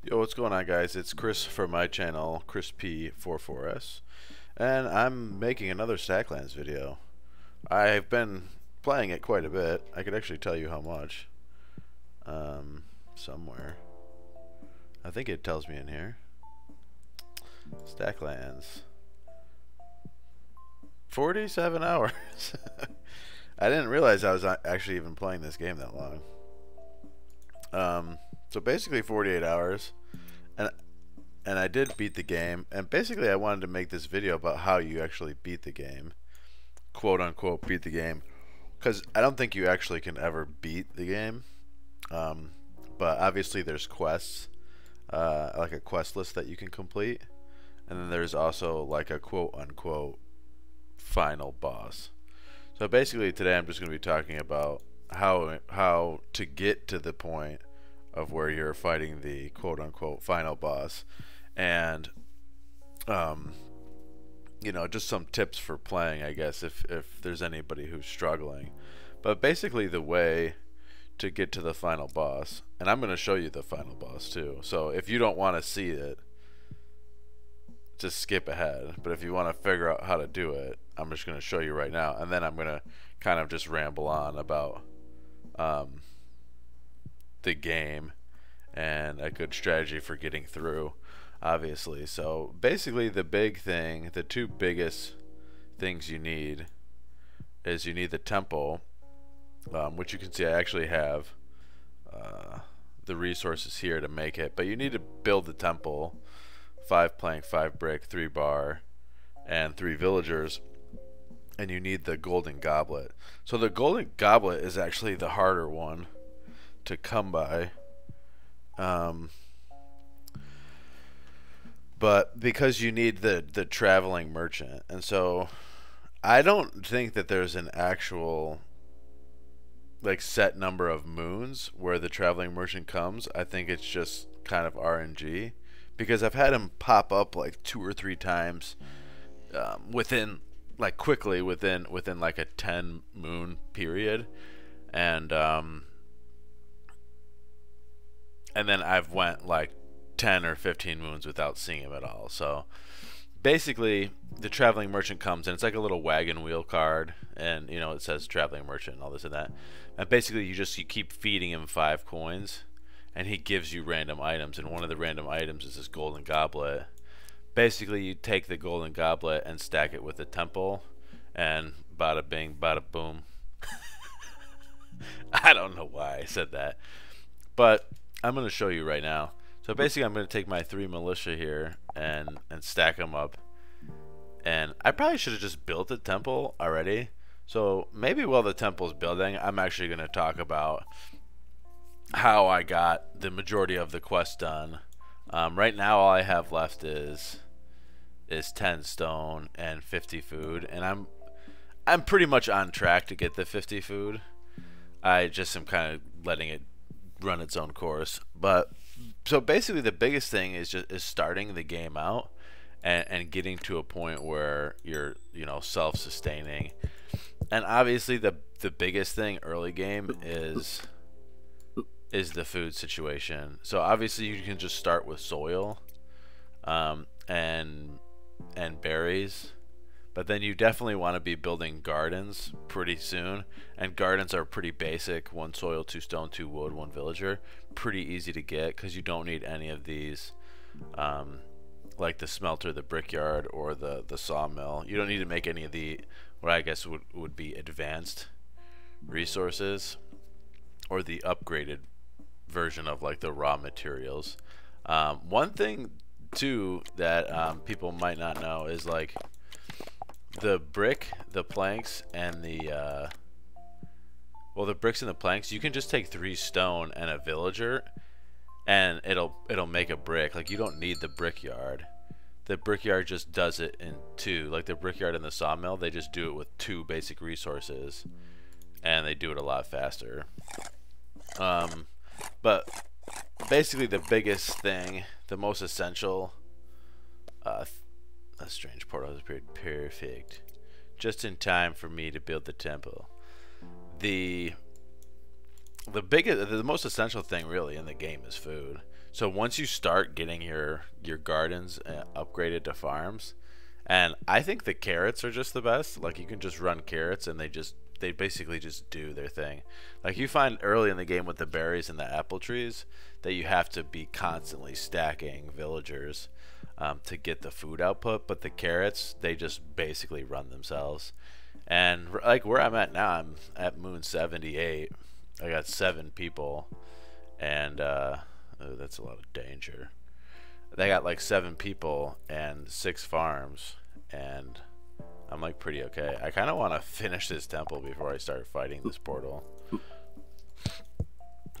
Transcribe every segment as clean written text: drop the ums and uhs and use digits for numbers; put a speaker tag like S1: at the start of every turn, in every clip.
S1: Yo, what's going on, guys? It's Chris from my channel, Chris P44S, and I'm making another Stacklands video. I've been playing it quite a bit. I could actually tell you how much. Somewhere. I think it tells me in here. Stacklands. 47 hours. I didn't realize I was actually even playing this game that long. So basically 48 hours, and I did beat the game, and basically I wanted to make this video about how you actually beat the game, quote unquote beat the game, because I don't think you actually can ever beat the game, but obviously there's quests, like a quest list that you can complete, and then there's also like a quote unquote final boss. So basically today I'm just going to be talking about how to get to the point of where you're fighting the quote-unquote final boss, and you know, just some tips for playing, I guess, if there's anybody who's struggling. But basically the way to get to the final boss, and I'm going to show you the final boss too, so if you don't want to see it, just skip ahead. But if you want to figure out how to do it, I'm just going to show you right now, and then I'm going to kind of just ramble on about the game and a good strategy for getting through, obviously. So basically the big thing, the two biggest things you need is you need the temple, which you can see I actually have the resources here to make it, but you need to build the temple, 5 plank, 5 brick, 3 bar, and 3 villagers, and you need the golden goblet. So the golden goblet is actually the harder one to come by, but because you need the traveling merchant, and so I don't think that there's an actual like set number of moons where the traveling merchant comes. I think it's just kind of RNG, because I've had him pop up like 2 or 3 times within like quickly within like a 10 moon period, and then I've went like 10 or 15 moons without seeing him at all. So basically the traveling merchant comes, and it's like a little wagon wheel card, and you know, it says traveling merchant and all this and that, and basically you keep feeding him 5 coins, and he gives you random items, and one of the random items is this golden goblet. Basically you take the golden goblet and stack it with the temple, and bada bing bada boom. I don't know why I said that, but I'm going to show you right now. So basically I'm going to take my 3 militia here and stack them up, and I probably should have just built the temple already. So maybe while the temple's building, I'm actually going to talk about how I got the majority of the quest done. Right now all I have left is 10 stone and 50 food, and I'm pretty much on track to get the 50 food. I just am kind of letting it run its own course. But so basically the biggest thing is starting the game out and getting to a point where you're, you know, self-sustaining. And obviously the biggest thing early game is the food situation. So obviously you can just start with soil and berries, but then you definitely want to be building gardens pretty soon, and gardens are pretty basic: 1 soil, 2 stone, 2 wood, 1 villager. Pretty easy to get, because you don't need any of these like the smelter, the brickyard, or the sawmill. You don't need to make any of the, what I guess would be advanced resources, or the upgraded version of like the raw materials. One thing too that people might not know is like the brick, the planks, and the well, the bricks and the planks, you can just take 3 stone and a villager, and it'll make a brick. Like, you don't need the brickyard. The brickyard just does it in 2. Like the brickyard and the sawmill, they just do it with 2 basic resources, and they do it a lot faster. But basically the biggest thing, the most essential, a strange portal has appeared. Perfect. Just in time for me to build the temple. The most essential thing really in the game is food. So once you start getting your gardens upgraded to farms, and I think the carrots are just the best. Like you can just run carrots and they basically just do their thing. Like you find early in the game with the berries and the apple trees that you have to be constantly stacking villagers to get the food output, but the carrots, they just basically run themselves. And like where I'm at now, I'm at Moon 78. I got 7 people, and oh, that's a lot of danger. They got like 7 people and 6 farms, and I'm like pretty okay. I kind of want to finish this temple before I start fighting this portal.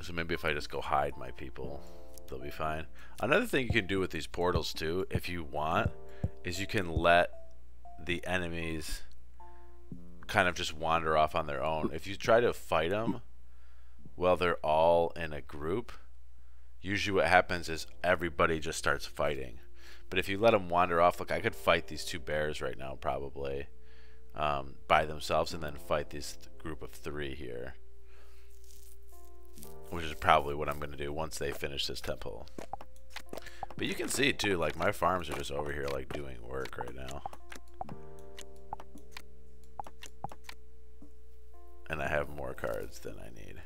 S1: So maybe if I just go hide my people, they'll be fine. Another thing you can do with these portals too, if you want, is you can let the enemies kind of just wander off on their own. If you try to fight them while they're all in a group, usually what happens is everybody just starts fighting. But if you let them wander off, look, I could fight these 2 bears right now probably by themselves, and then fight this group of 3 here, which is probably what I'm going to do once they finish this temple. But you can see too, like my farms are just over here like doing work right now. And I have more cards than I need.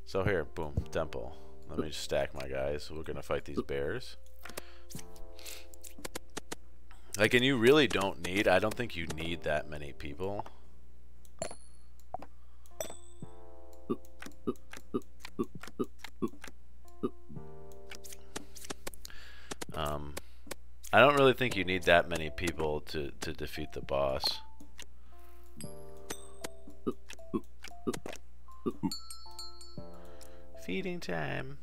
S1: So here, boom, temple. Let me just stack my guys. We're going to fight these bears. Like, and you really don't need, I don't think you need that many people. I don't really think you need that many people to defeat the boss. Feeding time.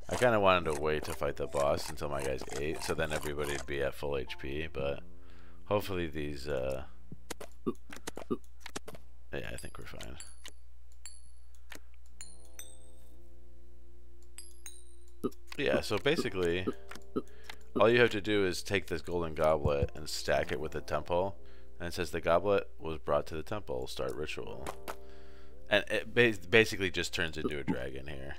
S1: I kind of wanted to wait to fight the boss until my guys ate, so then everybody'd be at full HP, but hopefully these, yeah, I think we're fine. Yeah, so basically, all you have to do is take this golden goblet and stack it with the temple, and it says the goblet was brought to the temple, start ritual. And it basically just turns into a dragon here.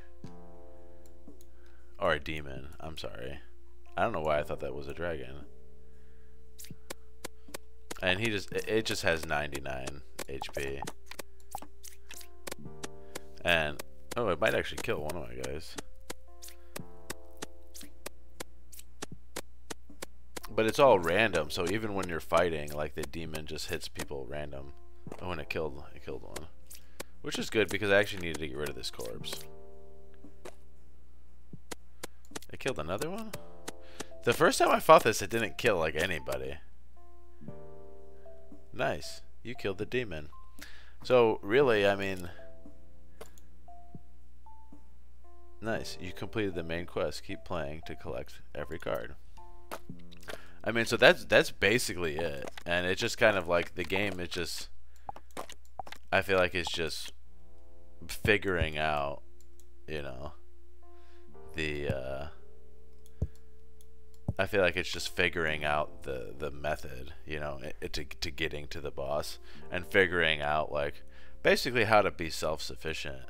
S1: Or a demon, I'm sorry. I don't know why I thought that was a dragon. And it just has 99 HP. And, oh, it might actually kill one of my guys. But it's all random, so even when you're fighting, like the demon just hits people random. Oh, and it killed one. Which is good because I actually needed to get rid of this corpse. It killed another one? The first time I fought this, it didn't kill like anybody. Nice. You killed the demon. So really, I mean, nice. You completed the main quest. Keep playing to collect every card. I mean, so that's basically it. And it's just kind of like the game is just, I feel like it's just figuring out, you know, I feel like it's just figuring out the method, you know, to getting to the boss, and figuring out like basically how to be self-sufficient.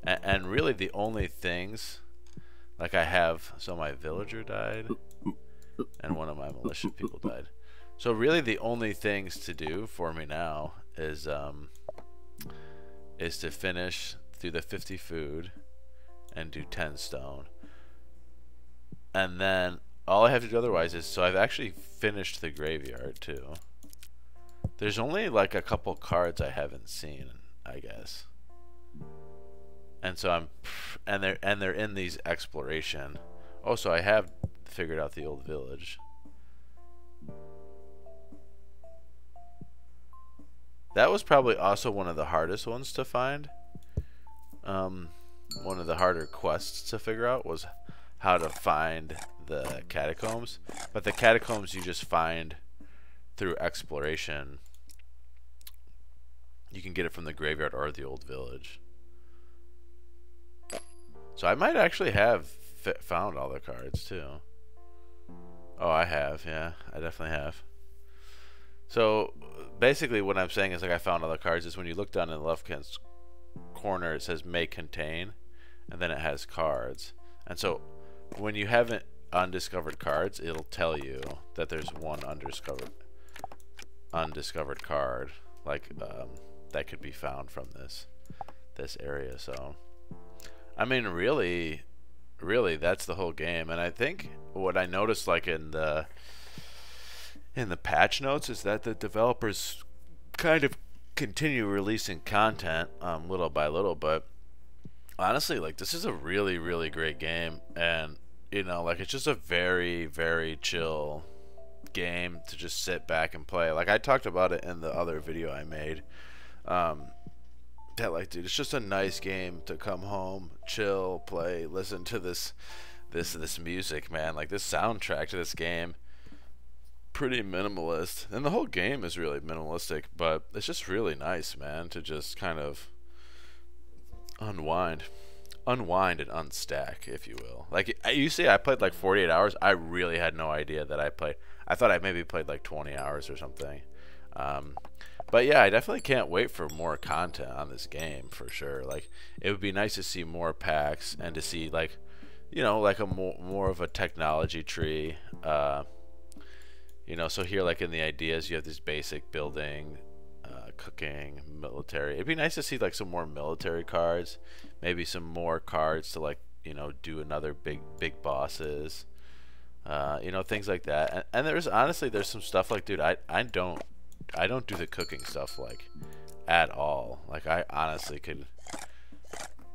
S1: And really the only things, like I have, so my villager died and one of my militia people died. So really the only things to do for me now is to finish through the 50 food and do 10 stone. And then all I have to do otherwise is, so I've actually finished the graveyard too. There's only like a couple cards I haven't seen, I guess. And so they're in these exploration. Oh, so I have figured out the old village. That was probably also one of the hardest ones to find. One of the harder quests to figure out was how to find the catacombs. But the catacombs you just find through exploration. You can get it from the graveyard or the old village. So I might actually have found all the cards too. Oh, I have, yeah, I definitely have. So basically what I'm saying is, like, I found all the cards is when you look down in the left hand corner, it says may contain, and then it has cards. And so when you have undiscovered cards, it'll tell you that there's one undiscovered card, like that could be found from this area. So I mean, really that's the whole game. And I think what I noticed, like in the patch notes, is that the developers kind of continue releasing content little by little. But honestly, like, this is a really great game, and you know, like, it's just a very chill game to just sit back and play. Like, I talked about it in the other video I made, that, like, dude, it's just a nice game to come home, chill, play, listen to this music, man. Like, this soundtrack to this game, pretty minimalist, and the whole game is really minimalistic, but it's just really nice, man, to just kind of unwind and unstack, if you will. Like, you see, I played like 48 hours. I really had no idea that I thought I maybe played like 20 hours or something. But yeah, I definitely can't wait for more content on this game, for sure. Like, it would be nice to see more packs and to see, like, you know, like a more of a technology tree. You know, so here, like, in the ideas, you have this basic building, cooking, military. It'd be nice to see, like, some more military cards, maybe some more cards to, like, you know, do another big bosses, you know, things like that. And there's honestly, there's some stuff, like, dude, I don't do the cooking stuff, like, at all. Like, I honestly could,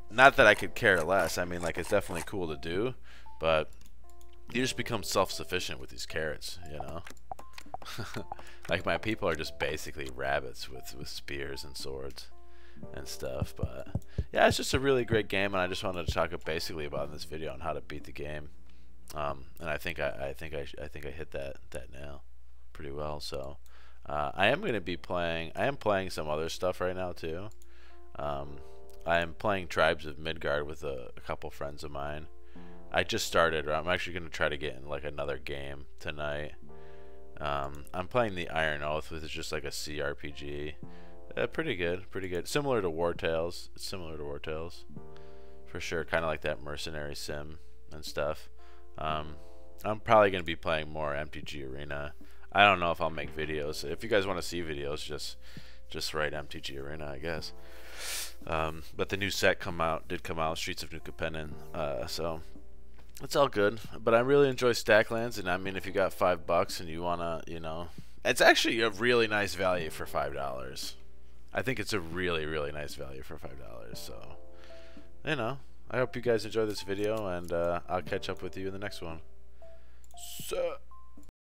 S1: not that I could care less. I mean, like, it's definitely cool to do, but you just become self-sufficient with these carrots, you know. Like, my people are just basically rabbits with spears and swords and stuff. But yeah, it's just a really great game, and I just wanted to talk basically about in this video on how to beat the game. And I think I hit that nail pretty well. So I am playing some other stuff right now too. I am playing Tribes of Midgard with a couple friends of mine. I just started. I'm actually going to try to get in like another game tonight. I'm playing the Iron Oath, which is just like a CRPG. Pretty good. Similar to War Tales. It's similar to War Tales, for sure. Kind of like that mercenary sim and stuff. I'm probably going to be playing more MTG Arena. I don't know if I'll make videos. If you guys want to see videos, just write MTG Arena, I guess. But the new set did come out, Streets of New Capennin. So it's all good. But I really enjoy Stacklands, and I mean, if you got $5 and you wanna, you know, it's actually a really nice value for $5. I think it's a really nice value for $5. So, you know, I hope you guys enjoy this video, and I'll catch up with you in the next one. So.